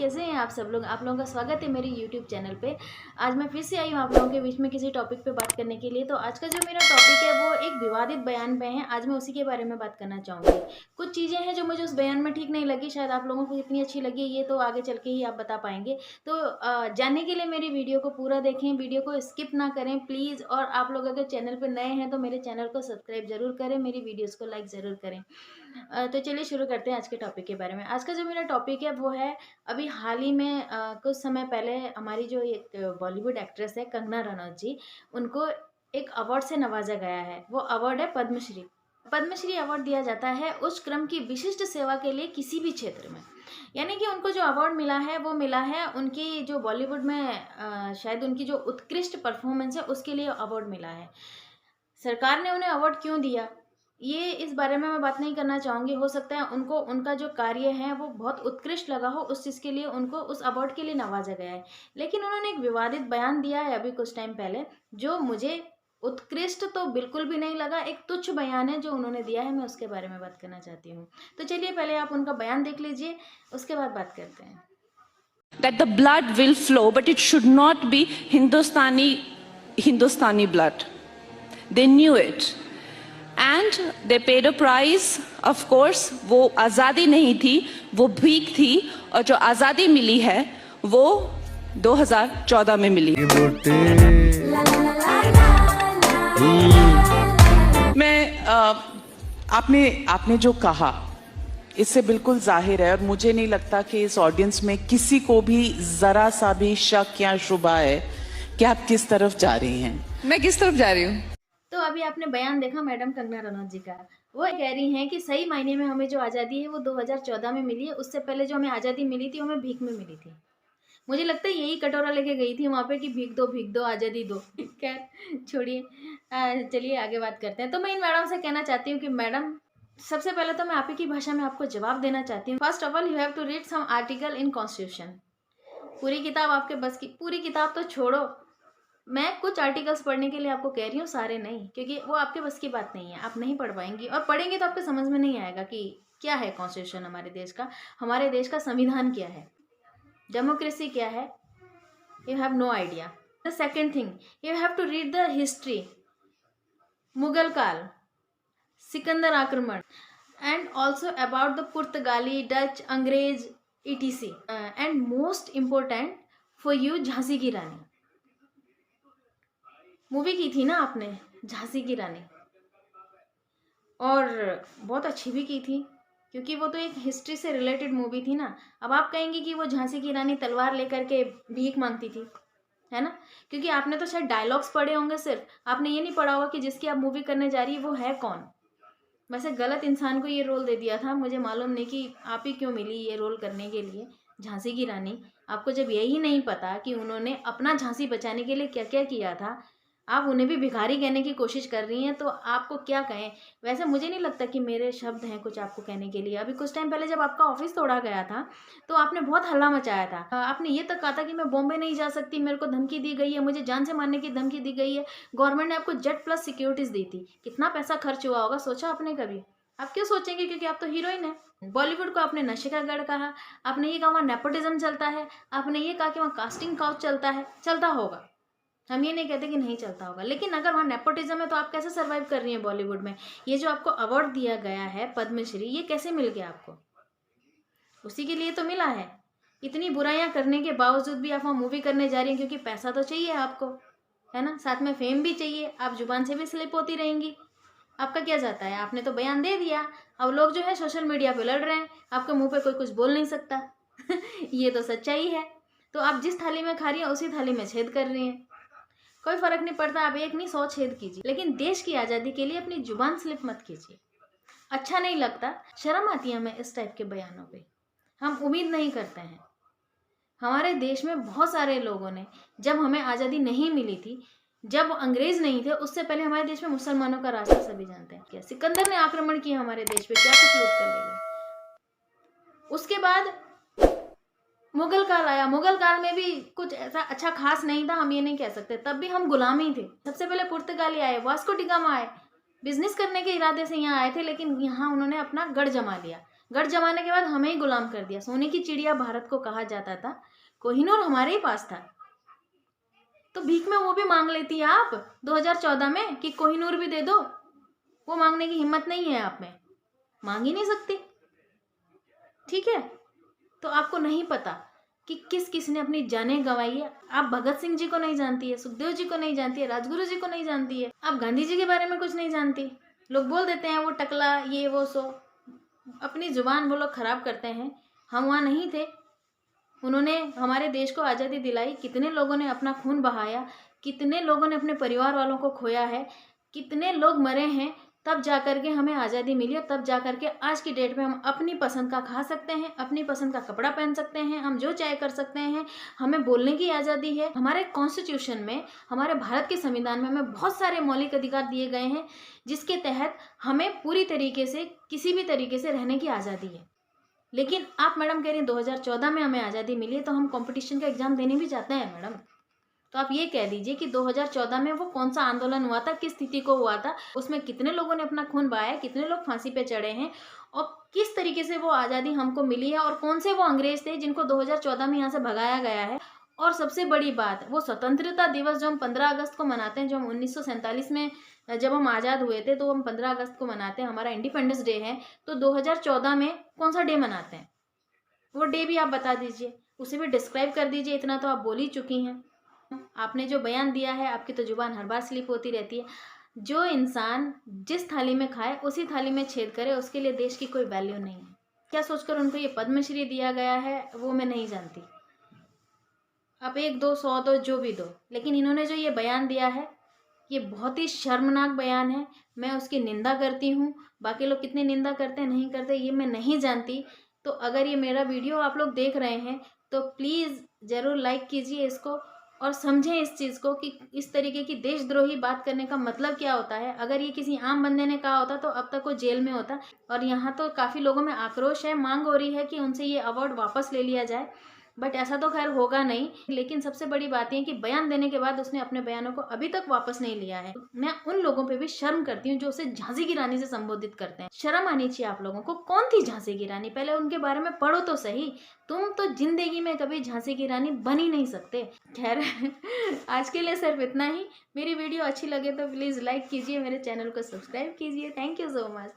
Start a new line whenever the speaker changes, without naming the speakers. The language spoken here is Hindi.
कैसे हैं आप सब लोग। आप लोगों का स्वागत है मेरे यूट्यूब चैनल पे। आज मैं फिर से आई हूँ आप लोगों के बीच में किसी टॉपिक पे बात करने के लिए। तो आज का जो मेरा टॉपिक है वो एक विवादित बयान पे है। आज मैं उसी के बारे में बात करना चाहूँगी। कुछ चीज़ें हैं जो मुझे उस बयान में ठीक नहीं लगी, शायद आप लोगों को कितनी अच्छी लगी ये तो आगे चल के ही आप बता पाएंगे। तो जानने के लिए मेरी वीडियो को पूरा देखें, वीडियो को स्किप ना करें प्लीज़। और आप लोग अगर चैनल पर नए हैं तो मेरे चैनल को सब्सक्राइब जरूर करें, मेरी वीडियोज़ को लाइक ज़रूर करें। तो चलिए शुरू करते हैं आज के टॉपिक के बारे में। आज का जो मेरा टॉपिक है वो है अभी हाल ही में कुछ समय पहले हमारी जो एक बॉलीवुड एक्ट्रेस है कंगना रनौत जी, उनको एक अवार्ड से नवाजा गया है। वो अवार्ड है पद्मश्री। पद्मश्री अवार्ड दिया जाता है उस क्रम की विशिष्ट सेवा के लिए किसी भी क्षेत्र में। यानी कि उनको जो अवार्ड मिला है वो मिला है उनकी जो बॉलीवुड में शायद उनकी जो उत्कृष्ट परफॉर्मेंस है उसके लिए अवार्ड मिला है। सरकार ने उन्हें अवार्ड क्यों दिया ये इस बारे में मैं बात नहीं करना चाहूँगी। हो सकता है उनको उनका जो कार्य है वो बहुत उत्कृष्ट लगा हो, उस चीज़ के लिए उनको उस अवार्ड के लिए नवाजा गया है। लेकिन उन्होंने एक विवादित बयान दिया है अभी कुछ टाइम पहले, जो मुझे उत्कृष्ट तो बिल्कुल भी नहीं लगा। एक तुच्छ बयान है जो उन्होंने दिया है, मैं उसके बारे में बात करना चाहती हूँ। तो चलिए पहले आप उनका बयान देख लीजिए, उसके बाद बात करते हैं।
That the blood will flow, but it should not be Hindustani blood. They knew it. And they paid a price, of course. वो आज़ादी नहीं थी, वो भीख थी, और जो आज़ादी मिली है वो 2014 में मिली। मैं आपने जो कहा इससे बिल्कुल जाहिर है, और मुझे नहीं लगता कि इस ऑडियंस में किसी को भी जरा सा भी शक या शुबा है कि आप किस तरफ जा रही हैं। मैं किस तरफ जा रही हूँ?
तो अभी आपने बयान देखा मैडम कंगना रनौत जी का। वो कह रही हैं कि सही मायने में हमें जो आज़ादी है वो 2014 में मिली है। उससे पहले जो हमें आज़ादी मिली थी हमें भीख में मिली थी। मुझे लगता है यही कटोरा लेके गई थी वहाँ पे कि भीख दो आज़ादी दो। खैर छोड़िए, चलिए आगे बात करते हैं। तो मैं इन मैडम से कहना चाहती हूँ कि मैडम, सबसे पहले तो मैं आप ही की भाषा में आपको जवाब देना चाहती हूँ। First of all you have to read some article in constitution. पूरी किताब आपके बस की, पूरी किताब तो छोड़ो, मैं कुछ आर्टिकल्स पढ़ने के लिए आपको कह रही हूँ, सारे नहीं, क्योंकि वो आपके बस की बात नहीं है, आप नहीं पढ़ पाएंगी। और पढ़ेंगे तो आपको समझ में नहीं आएगा कि क्या है कॉन्स्टिट्यूशन हमारे देश का, हमारे देश का संविधान क्या है, डेमोक्रेसी क्या है, you have no idea. The second thing, you have to read the history, Mughal काल, सिकंदर आक्रमण, एंड ऑल्सो अबाउट द पुर्तगाली, डच, अंग्रेज, etc. And most important for you, Jhansi की रानी। मूवी की थी ना आपने झांसी की रानी, और बहुत अच्छी भी की थी, क्योंकि वो तो एक हिस्ट्री से रिलेटेड मूवी थी ना। अब आप कहेंगे कि वो झांसी की रानी तलवार लेकर के भीख मांगती थी, है ना, क्योंकि आपने तो शायद डायलॉग्स पढ़े होंगे, सिर्फ आपने ये नहीं पढ़ा होगा कि जिसकी आप मूवी करने जा रही है वो है कौन। वैसे गलत इंसान को ये रोल दे दिया था, मुझे मालूम नहीं कि आप ही क्यों मिली ये रोल करने के लिए, झांसी की रानी। आपको जब यही नहीं पता कि उन्होंने अपना झांसी बचाने के लिए क्या क्या किया था, आप उन्हें भी भिखारी कहने की कोशिश कर रही हैं, तो आपको क्या कहें। वैसे मुझे नहीं लगता कि मेरे शब्द हैं कुछ आपको कहने के लिए। अभी कुछ टाइम पहले जब आपका ऑफिस तोड़ा गया था तो आपने बहुत हल्ला मचाया था। आपने ये तक कहा था कि मैं बॉम्बे नहीं जा सकती, मेरे को धमकी दी गई है, मुझे जान से मारने की धमकी दी गई है। गवर्नमेंट ने आपको जेट प्लस सिक्योरिटीज दी थी, कितना पैसा खर्च हुआ होगा, सोचा आपने कभी? आप क्यों सोचेंगे, क्योंकि आप तो हीरोइन है। बॉलीवुड को आपने नशे का गढ़ कहा, आपने ये कहा वहाँ नेपोटिज्म चलता है, आपने ये कहा कि वहाँ कास्टिंग काउच चलता है। चलता होगा, हम ये नहीं कहते कि नहीं चलता होगा, लेकिन अगर वहाँ नेपोटिज्म है तो आप कैसे सर्वाइव कर रही हैं बॉलीवुड में? ये जो आपको अवार्ड दिया गया है पद्मश्री, ये कैसे मिल गया आपको? उसी के लिए तो मिला है। इतनी बुराइयां करने के बावजूद भी आप वहाँ मूवी करने जा रही हैं, क्योंकि पैसा तो चाहिए आपको, है ना, साथ में फेम भी चाहिए। आप जुबान से भी स्लिप होती रहेंगी। आपका क्या जाता है, आपने तो बयान दे दिया, अब लोग जो है सोशल मीडिया पे लड़ रहे हैं, आपके मुंह पे कोई कुछ बोल नहीं सकता। ये तो सच्चाई है। तो आप जिस थाली में खा रही हैं उसी थाली में छेद कर रही हैं। कोई फर्क नहीं पड़ता, आप एक नहीं 100 छेद कीजिए, लेकिन देश की आज़ादी के लिए अपनी जुबान स्लिप मत कीजिए। अच्छा नहीं लगता, शर्म आती है हमें इस टाइप के बयानों पे। हम उम्मीद नहीं करते हैं। हमारे देश में बहुत सारे लोगों ने, जब हमें आज़ादी नहीं मिली थी, जब अंग्रेज नहीं थे, उससे पहले हमारे देश में मुसलमानों का राज था, सभी जानते हैं। क्या सिकंदर ने आक्रमण किया हमारे देश पे, क्या कुछ लूट कर ले गए। उसके बाद मुगल काल आया, मुगल काल में भी कुछ ऐसा अच्छा खास नहीं था, हम ये नहीं कह सकते, तब भी हम गुलामी थे। सबसे पहले पुर्तगाली आए, वास्को डी गामा आए, बिजनेस करने के इरादे से यहाँ आए थे, लेकिन यहाँ उन्होंने अपना गढ़ जमा लिया। गढ़ जमाने के बाद हमें ही गुलाम कर दिया। सोने की चिड़िया भारत को कहा जाता था, कोहिनूर हमारे ही पास था, तो भीख में वो भी मांग लेती है आप 2014 में कि कोहिनूर भी दे दो। वो मांगने की हिम्मत नहीं है आप में, मांग ही नहीं सकती। ठीक है, तो आपको नहीं पता कि किस किस ने अपनी जानें गंवाई है। आप भगत सिंह जी को नहीं जानती है, सुखदेव जी को नहीं जानती है, राजगुरु जी को नहीं जानती है, आप गांधी जी के बारे में कुछ नहीं जानती। लोग बोल देते हैं वो टकला, ये वो सो, अपनी जुबान वो लोग खराब करते हैं। हम वहाँ नहीं थे, उन्होंने हमारे देश को आज़ादी दिलाई, कितने लोगों ने अपना खून बहाया, कितने लोगों ने अपने परिवार वालों को खोया है, कितने लोग मरे हैं, तब जा कर के हमें आज़ादी मिली। और तब जा कर के आज की डेट में हम अपनी पसंद का खा सकते हैं, अपनी पसंद का कपड़ा पहन सकते हैं, हम जो चाहे कर सकते हैं, हमें बोलने की आज़ादी है। हमारे कॉन्स्टिट्यूशन में, हमारे भारत के संविधान में हमें बहुत सारे मौलिक अधिकार दिए गए हैं, जिसके तहत हमें पूरी तरीके से किसी भी तरीके से रहने की आज़ादी है। लेकिन आप मैडम कह रही हैं 2014 में हमें आज़ादी मिली है, तो हम कंपटीशन का एग्ज़ाम देने भी जाते हैं मैडम। तो आप ये कह दीजिए कि 2014 में वो कौन सा आंदोलन हुआ था, किस स्थिति को हुआ था, उसमें कितने लोगों ने अपना खून बहाया, कितने लोग फांसी पे चढ़े हैं, और किस तरीके से वो आज़ादी हमको मिली है, और कौन से वो अंग्रेज थे जिनको 2014 में यहाँ से भगाया गया है। और सबसे बड़ी बात, वो स्वतंत्रता दिवस जो हम 15 अगस्त को मनाते हैं, जो हम 1947 में जब हम आज़ाद हुए थे, तो हम 15 अगस्त को मनाते हैं, हमारा इंडिपेंडेंस डे है। तो 2014 में कौन सा डे मनाते हैं, वो डे भी आप बता दीजिए, उसे भी डिस्क्राइब कर दीजिए। इतना तो आप बोल ही चुकी हैं। आपने जो बयान दिया है, आपकी तो जुबान हर बार स्लिप होती रहती है। जो इंसान जिस थाली में खाए उसी थाली में छेद करे, उसके लिए देश की कोई वैल्यू नहीं है। क्या सोचकर उनको ये पद्मश्री दिया गया है वो मैं नहीं जानती। आप 1 2 100 दो, जो भी दो, लेकिन इन्होंने जो ये बयान दिया है, ये बहुत ही शर्मनाक बयान है। मैं उसकी निंदा करती हूँ। बाकी लोग कितनी निंदा करते हैं नहीं करते ये मैं नहीं जानती। तो अगर ये मेरा वीडियो आप लोग देख रहे हैं तो प्लीज़ ज़रूर लाइक कीजिए इसको, और समझें इस चीज़ को कि इस तरीके की देशद्रोही बात करने का मतलब क्या होता है। अगर ये किसी आम बंदे ने कहा होता तो अब तक वो जेल में होता। और यहाँ तो काफ़ी लोगों में आक्रोश है, मांग हो रही है कि उनसे ये अवार्ड वापस ले लिया जाए, बट ऐसा तो खैर होगा नहीं। लेकिन सबसे बड़ी बात यह है कि बयान देने के बाद उसने अपने बयानों को अभी तक वापस नहीं लिया है। मैं उन लोगों पे भी शर्म करती हूँ जो उसे झांसी की रानी से संबोधित करते हैं। शर्म आनी चाहिए आप लोगों को। कौन थी झांसी की रानी, पहले उनके बारे में पढ़ो तो सही। तुम तो जिंदगी में कभी झांसी की रानी बन ही नहीं सकते। खैर आज के लिए सिर्फ इतना ही। मेरी वीडियो अच्छी लगे तो प्लीज़ लाइक कीजिए, मेरे चैनल को सब्सक्राइब कीजिए। Thank you so much.